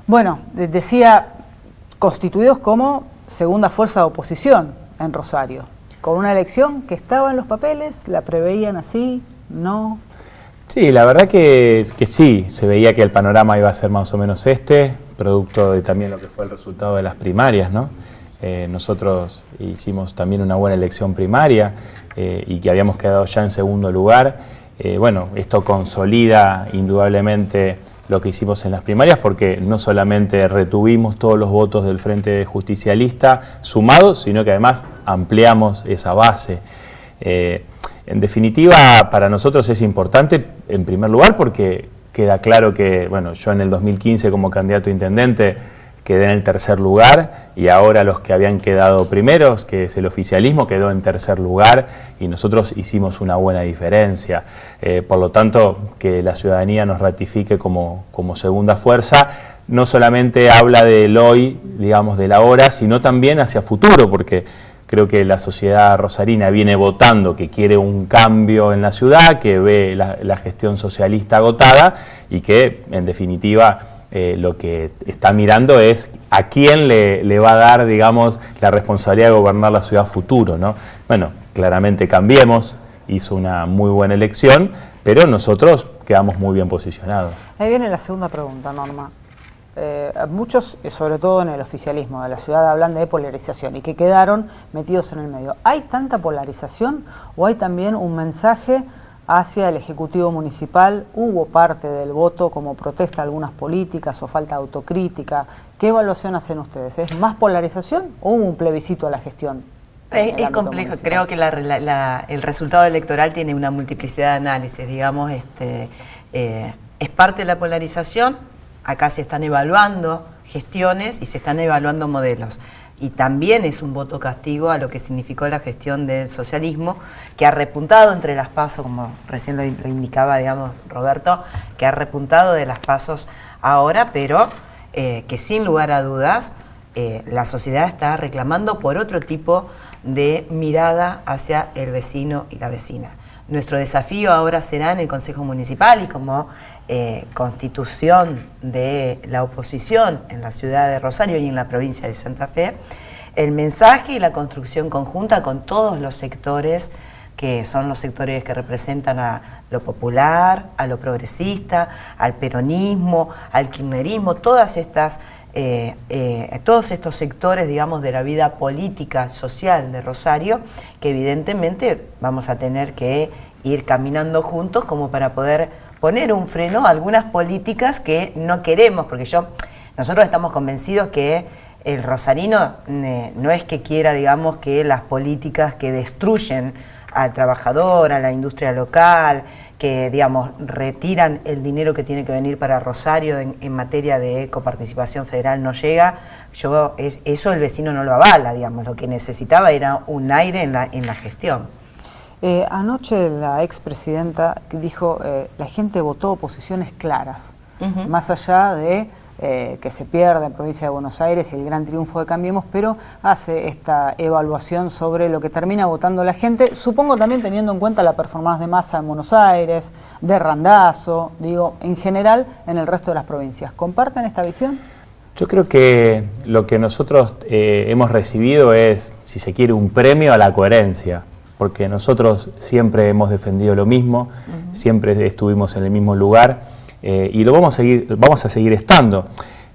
Bueno, decía, constituidos como segunda fuerza de oposición en Rosario, con una elección que estaba en los papeles, la preveían así, ¿no? Sí, la verdad que sí, se veía que el panorama iba a ser más o menos producto de también lo que fue el resultado de las primarias, ¿no? Nosotros hicimos también una buena elección primaria y que habíamos quedado ya en segundo lugar. Bueno, esto consolida indudablemente lo que hicimos en las primarias, porque no solamente retuvimos todos los votos del Frente Justicialista sumados, sino que además ampliamos esa base. En definitiva, para nosotros es importante, en primer lugar, porque queda claro que, bueno, yo en el 2015 como candidato a intendente quedé en el tercer lugar y ahora los que habían quedado primeros, que es el oficialismo, quedó en tercer lugar y nosotros hicimos una buena diferencia. Por lo tanto, que la ciudadanía nos ratifique como segunda fuerza, no solamente habla del hoy, digamos, del ahora, sino también hacia futuro, porque creo que la sociedad rosarina viene votando que quiere un cambio en la ciudad, que ve la gestión socialista agotada y que, en definitiva, lo que está mirando es a quién le va a dar, digamos, la responsabilidad de gobernar la ciudad futuro, ¿no? Bueno, claramente Cambiemos hizo una muy buena elección, pero nosotros quedamos muy bien posicionados. Ahí viene la segunda pregunta, Norma. Muchos, sobre todo en el oficialismo de la ciudad, hablan de polarización y que quedaron metidos en el medio. ¿Hay tanta polarización o hay también un mensaje hacia el Ejecutivo Municipal? ¿Hubo parte del voto como protesta a algunas políticas o falta de autocrítica? ¿Qué evaluación hacen ustedes? ¿Es más polarización o hubo un plebiscito a la gestión? Es complejo, municipal. Creo que el resultado electoral tiene una multiplicidad de análisis, digamos, es parte de la polarización. Acá se están evaluando gestiones y se están evaluando modelos. Y también es un voto castigo a lo que significó la gestión del socialismo, que ha repuntado entre las PASO, como recién lo indicaba, digamos, Roberto, que ha repuntado de las PASOs ahora, pero que sin lugar a dudas la sociedad está reclamando por otro tipo de mirada hacia el vecino y la vecina. Nuestro desafío ahora será en el Consejo Municipal y como constitución de la oposición en la ciudad de Rosario y en la provincia de Santa Fe, el mensaje y la construcción conjunta con todos los sectores que son los sectores que representan a lo popular, a lo progresista, al peronismo, al kirchnerismo, todos estos sectores, digamos, de la vida política, social de Rosario, que evidentemente vamos a tener que ir caminando juntos como para poder poner un freno a algunas políticas que no queremos, porque nosotros estamos convencidos que el rosarino no es que quiera, digamos, que las políticas que destruyen al trabajador, a la industria local, que, digamos, retiran el dinero que tiene que venir para Rosario en materia de coparticipación federal no llega. Eso el vecino no lo avala, digamos, lo que necesitaba era un aire en la gestión. Anoche la expresidenta dijo la gente votó posiciones claras, más allá de que se pierde en provincia de Buenos Aires y el gran triunfo de Cambiemos, pero hace esta evaluación sobre lo que termina votando la gente, supongo también teniendo en cuenta la performance de Massa en Buenos Aires, de Randazzo, digo, en general en el resto de las provincias. ¿Comparten esta visión? Yo creo que lo que nosotros hemos recibido es, si se quiere, un premio a la coherencia, porque nosotros siempre hemos defendido lo mismo, siempre estuvimos en el mismo lugar y lo vamos a seguir estando.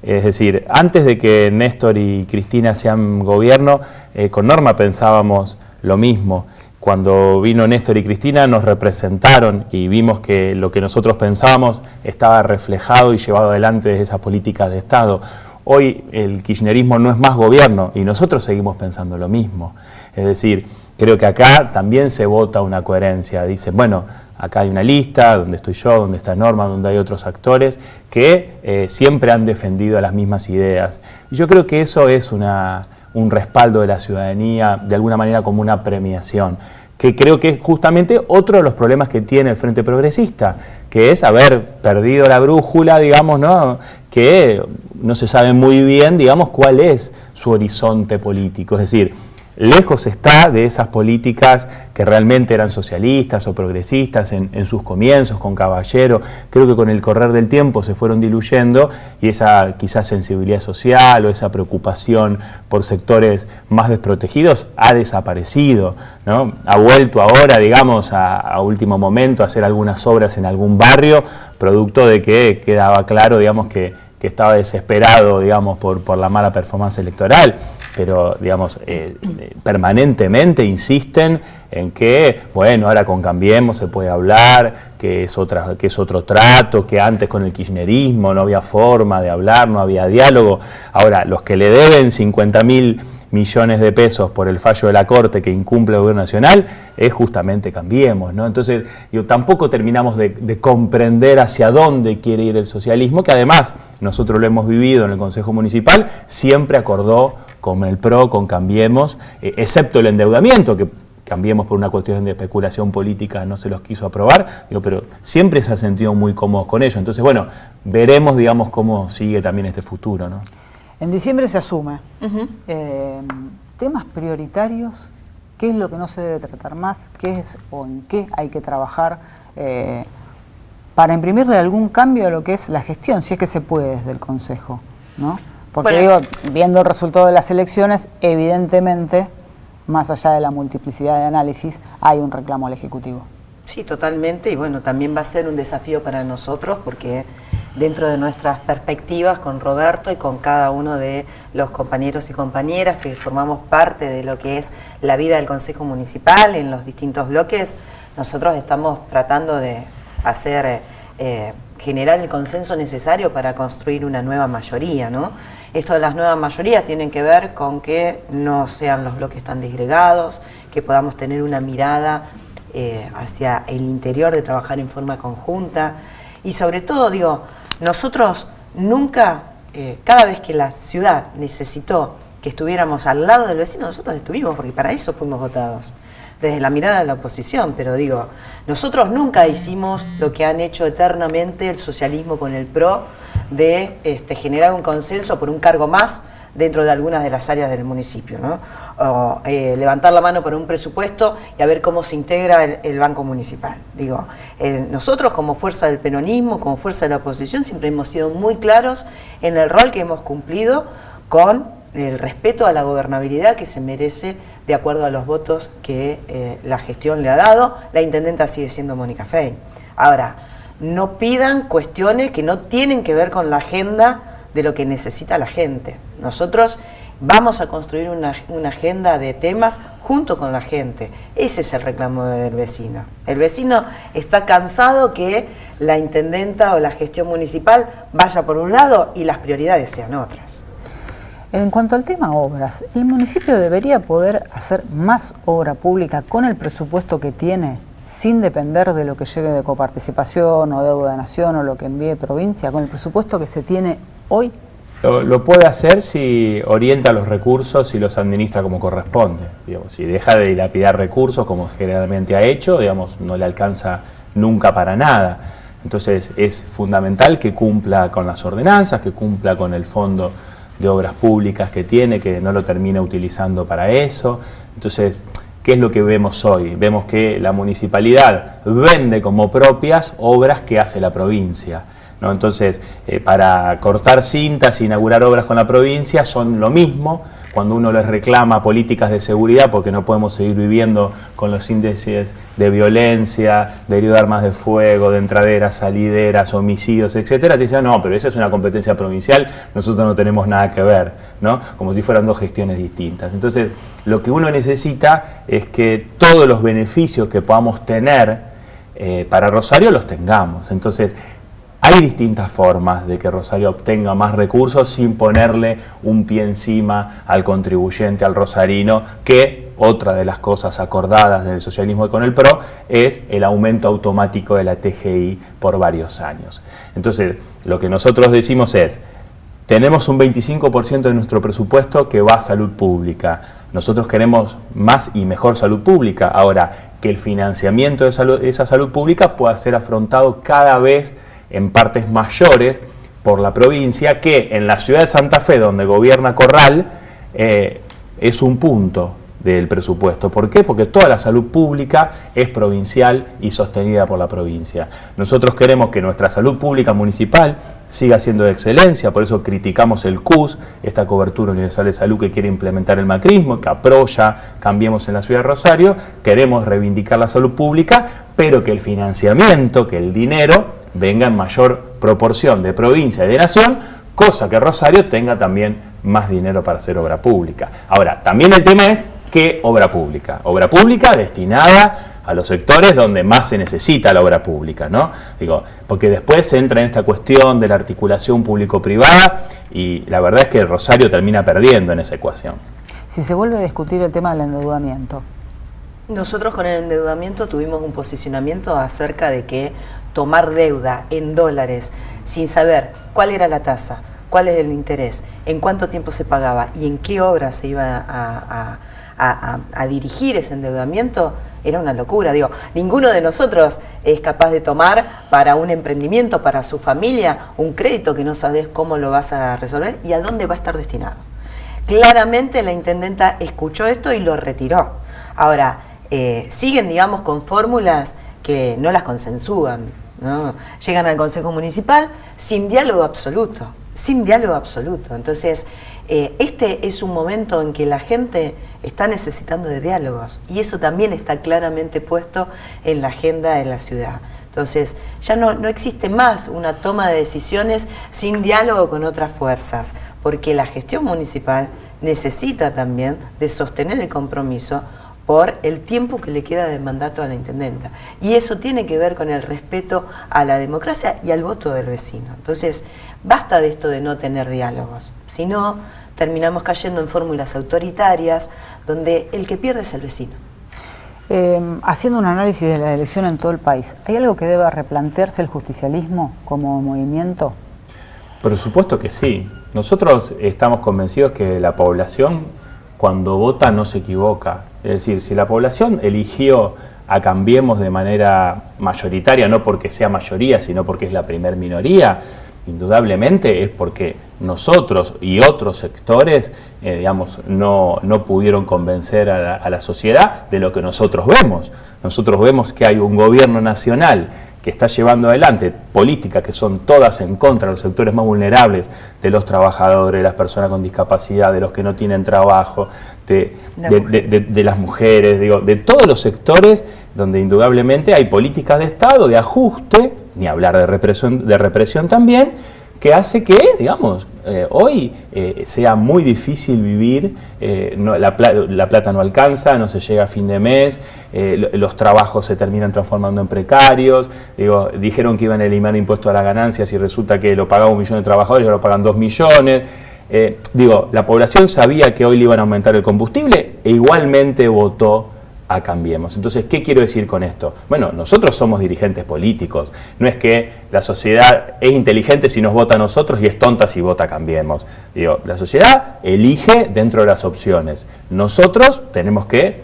Es decir, antes de que Néstor y Cristina sean gobierno, con Norma pensábamos lo mismo. Cuando vino Néstor y Cristina nos representaron y vimos que lo que nosotros pensábamos estaba reflejado y llevado adelante desde esas políticas de Estado. Hoy el kirchnerismo no es más gobierno y nosotros seguimos pensando lo mismo. Es decir, creo que acá también se vota una coherencia. Dicen, bueno, acá hay una lista donde estoy yo, donde está Norma, donde hay otros actores que siempre han defendido las mismas ideas. Y yo creo que eso es un respaldo de la ciudadanía, de alguna manera como una premiación, que creo que es justamente otro de los problemas que tiene el Frente Progresista, que es haber perdido la brújula, digamos, ¿no? Que no se sabe muy bien, digamos, cuál es su horizonte político. Es decir, lejos está de esas políticas que realmente eran socialistas o progresistas en sus comienzos, con Caballero. Creo que con el correr del tiempo se fueron diluyendo y esa quizás sensibilidad social o esa preocupación por sectores más desprotegidos ha desaparecido, ¿no? Ha vuelto ahora, digamos, a último momento a hacer algunas obras en algún barrio, producto de que quedaba claro, digamos, que estaba desesperado, digamos, por la mala performance electoral, pero, digamos, permanentemente insisten en que, bueno, ahora con Cambiemos se puede hablar, que es otro trato, que antes con el kirchnerismo no había forma de hablar, no había diálogo. Ahora, los que le deben 50.000 millones de pesos por el fallo de la Corte que incumple el Gobierno Nacional, es justamente Cambiemos, ¿no? Entonces, tampoco terminamos de comprender hacia dónde quiere ir el socialismo, que además nosotros lo hemos vivido en el Consejo Municipal, siempre acordó con el PRO, con Cambiemos, excepto el endeudamiento, que Cambiemos por una cuestión de especulación política no se los quiso aprobar, pero siempre se ha sentido muy cómodos con ello. Entonces, bueno, veremos, digamos, cómo sigue también este futuro, ¿no? En diciembre se asume. Temas prioritarios, ¿qué es lo que no se debe tratar más? ¿Qué es o en qué hay que trabajar para imprimirle algún cambio a lo que es la gestión, si es que se puede desde el Consejo, ¿no? Porque digo, viendo el resultado de las elecciones, evidentemente, más allá de la multiplicidad de análisis, hay un reclamo al Ejecutivo. Sí, totalmente, y bueno, también va a ser un desafío para nosotros porque dentro de nuestras perspectivas con Roberto y con cada uno de los compañeros y compañeras que formamos parte de lo que es la vida del Consejo Municipal en los distintos bloques, nosotros estamos tratando de hacer, generar el consenso necesario para construir una nueva mayoría, ¿no? Esto de las nuevas mayorías tienen que ver con que no sean los bloques tan disgregados, que podamos tener una mirada hacia el interior de trabajar en forma conjunta y sobre todo, digo, nosotros nunca, cada vez que la ciudad necesitó que estuviéramos al lado del vecino, nosotros estuvimos, porque para eso fuimos votados, desde la mirada de la oposición, pero digo, nosotros nunca hicimos lo que han hecho eternamente el socialismo con el PRO, de generar un consenso por un cargo más dentro de algunas de las áreas del municipio, ¿no? O levantar la mano por un presupuesto y a ver cómo se integra el banco municipal. Digo, nosotros como fuerza del peronismo, como fuerza de la oposición, siempre hemos sido muy claros en el rol que hemos cumplido con el respeto a la gobernabilidad que se merece de acuerdo a los votos que la gestión le ha dado. La intendenta sigue siendo Mónica Fein. Ahora, no pidan cuestiones que no tienen que ver con la agenda de lo que necesita la gente. Nosotros vamos a construir una agenda de temas junto con la gente. Ese es el reclamo del vecino. El vecino está cansado que la intendenta o la gestión municipal vaya por un lado y las prioridades sean otras. En cuanto al tema obras, ¿el municipio debería poder hacer más obra pública con el presupuesto que tiene, sin depender de lo que llegue de coparticipación o deuda de nación o lo que envíe provincia, con el presupuesto que se tiene hoy? Lo puede hacer si orienta los recursos y los administra como corresponde. Digamos, si deja de dilapidar recursos, como generalmente ha hecho, digamos, no le alcanza nunca para nada. Entonces es fundamental que cumpla con las ordenanzas, que cumpla con el fondo de obras públicas que tiene, que no lo termina utilizando para eso. Entonces, ¿qué es lo que vemos hoy? Vemos que la municipalidad vende como propias obras que hace la provincia, ¿no? Entonces, para cortar cintas e inaugurar obras con la provincia son lo mismo. Cuando uno les reclama políticas de seguridad, porque no podemos seguir viviendo con los índices de violencia, de herido de armas de fuego, de entraderas, salideras, homicidios, etcétera, te dicen, no, pero esa es una competencia provincial, nosotros no tenemos nada que ver, ¿no? Como si fueran dos gestiones distintas. Entonces, lo que uno necesita es que todos los beneficios que podamos tener para Rosario los tengamos. Entonces, hay distintas formas de que Rosario obtenga más recursos sin ponerle un pie encima al contribuyente, al rosarino, que otra de las cosas acordadas en el socialismo y con el PRO es el aumento automático de la TGI por varios años. Entonces, lo que nosotros decimos es, tenemos un 25% de nuestro presupuesto que va a salud pública. Nosotros queremos más y mejor salud pública. Ahora, que el financiamiento de esa salud pública pueda ser afrontado cada vez en partes mayores por la provincia, que en la ciudad de Santa Fe, donde gobierna Corral, es un punto, del presupuesto. ¿Por qué? Porque toda la salud pública es provincial y sostenida por la provincia. Nosotros queremos que nuestra salud pública municipal siga siendo de excelencia, por eso criticamos el CUS, esta cobertura universal de salud que quiere implementar el macrismo, que apoya Cambiemos en la ciudad de Rosario. Queremos reivindicar la salud pública, pero que el financiamiento, que el dinero venga en mayor proporción de provincia y de nación, cosa que Rosario tenga también más dinero para hacer obra pública. Ahora, también el tema es ¿qué obra pública? Obra pública destinada a los sectores donde más se necesita la obra pública, ¿no? Digo, porque después se entra en esta cuestión de la articulación público-privada y la verdad es que Rosario termina perdiendo en esa ecuación. Si se vuelve a discutir el tema del endeudamiento. Nosotros con el endeudamiento tuvimos un posicionamiento acerca de que tomar deuda en dólares sin saber cuál era la tasa, cuál es el interés, en cuánto tiempo se pagaba y en qué obra se iba a dirigir ese endeudamiento, era una locura. Digo, ninguno de nosotros es capaz de tomar para un emprendimiento, para su familia, un crédito que no sabes cómo lo vas a resolver y a dónde va a estar destinado. Claramente la intendenta escuchó esto y lo retiró. Ahora, siguen, digamos, con fórmulas que no las consensúan, ¿no? Llegan al Consejo Municipal sin diálogo absoluto, sin diálogo absoluto. Entonces, este es un momento en que la gente está necesitando de diálogos y eso también está claramente puesto en la agenda de la ciudad. Entonces, ya no existe más una toma de decisiones sin diálogo con otras fuerzas, porque la gestión municipal necesita también de sostener el compromiso por el tiempo que le queda de mandato a la intendenta. Y eso tiene que ver con el respeto a la democracia y al voto del vecino. Entonces, basta de esto de no tener diálogos, si no, terminamos cayendo en fórmulas autoritarias donde el que pierde es el vecino. Haciendo un análisis de la elección en todo el país, ¿hay algo que deba replantearse el justicialismo como movimiento? Por supuesto que sí. Nosotros estamos convencidos que la población cuando vota no se equivoca. Es decir, si la población eligió a Cambiemos de manera mayoritaria, no porque sea mayoría, sino porque es la primer minoría, indudablemente es porque nosotros y otros sectores, digamos, no pudieron convencer a la sociedad de lo que nosotros vemos. Nosotros vemos que hay un gobierno nacional que está llevando adelante políticas que son todas en contra de los sectores más vulnerables, de los trabajadores, de las personas con discapacidad, de los que no tienen trabajo, de las mujeres, digo, de todos los sectores donde indudablemente hay políticas de Estado, de ajuste, ni hablar de represión también, que hace que, digamos, hoy sea muy difícil vivir, la plata no alcanza, no se llega a fin de mes, los trabajos se terminan transformando en precarios, digo, dijeron que iban a eliminar impuestos a las ganancias y resulta que lo pagaba 1 millón de trabajadores y ahora lo pagan 2 millones. Digo, la población sabía que hoy le iban a aumentar el combustible e igualmente votó a Cambiemos. Entonces, ¿qué quiero decir con esto? Bueno, nosotros somos dirigentes políticos. No es que la sociedad es inteligente si nos vota a nosotros y es tonta si vota a Cambiemos. Digo, la sociedad elige dentro de las opciones. Nosotros tenemos que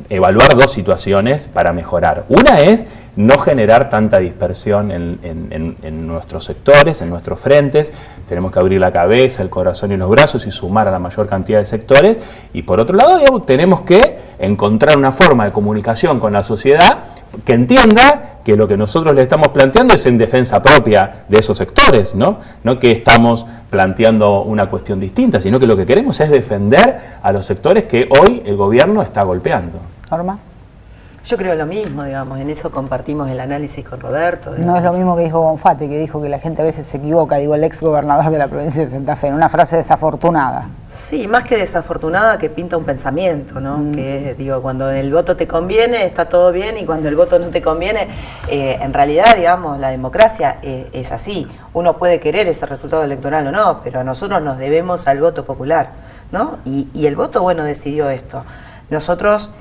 evaluar dos situaciones para mejorar. Una es no generar tanta dispersión en nuestros sectores, en nuestros frentes. Tenemos que abrir la cabeza, el corazón y los brazos y sumar a la mayor cantidad de sectores. Y por otro lado, digamos, tenemos que encontrar una forma de comunicación con la sociedad que entienda que lo que nosotros le estamos planteando es en defensa propia de esos sectores, ¿no? No que estamos planteando una cuestión distinta, sino que lo que queremos es defender a los sectores que hoy el gobierno está golpeando. Norma. Yo creo lo mismo, digamos, en eso compartimos el análisis con Roberto. Digamos. No es lo mismo que dijo Bonfatti, que dijo que la gente a veces se equivoca, digo, el ex gobernador de la provincia de Santa Fe, en una frase desafortunada. Sí, más que desafortunada, que pinta un pensamiento, ¿no? Que digo, cuando el voto te conviene está todo bien y cuando el voto no te conviene, en realidad, digamos, la democracia es así. Uno puede querer ese resultado electoral o no, pero nosotros nos debemos al voto popular, ¿no? Y el voto, bueno, decidió esto. Nosotros...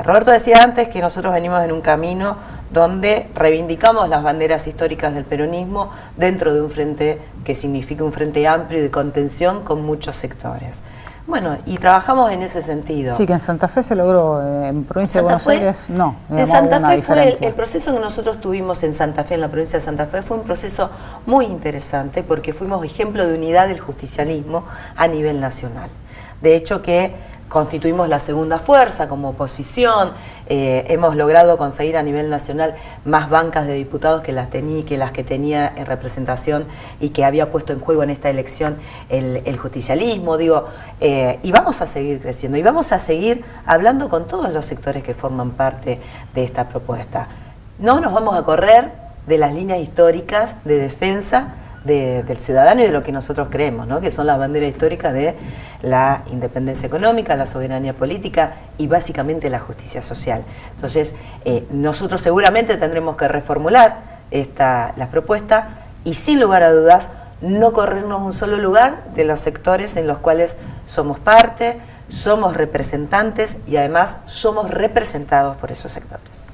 Roberto decía antes que nosotros venimos en un camino donde reivindicamos las banderas históricas del peronismo dentro de un frente que significa un frente amplio de contención con muchos sectores. Bueno, y trabajamos en ese sentido. Sí, que en Santa Fe se logró, en provincia de Buenos Aires no. En Santa Fe fue el proceso que nosotros tuvimos en Santa Fe, en la provincia de Santa Fe, fue un proceso muy interesante porque fuimos ejemplo de unidad del justicialismo a nivel nacional. De hecho que constituimos la segunda fuerza como oposición, hemos logrado conseguir a nivel nacional más bancas de diputados que las que tenía en representación y que había puesto en juego en esta elección el justicialismo, y vamos a seguir creciendo y vamos a seguir hablando con todos los sectores que forman parte de esta propuesta. No nos vamos a correr de las líneas históricas de defensa del ciudadano y de lo que nosotros creemos, ¿no? Que son las banderas históricas de la independencia económica, la soberanía política y básicamente la justicia social. Entonces, nosotros seguramente tendremos que reformular las propuestas y sin lugar a dudas no corrernos un solo lugar de los sectores en los cuales somos parte, somos representantes y además somos representados por esos sectores.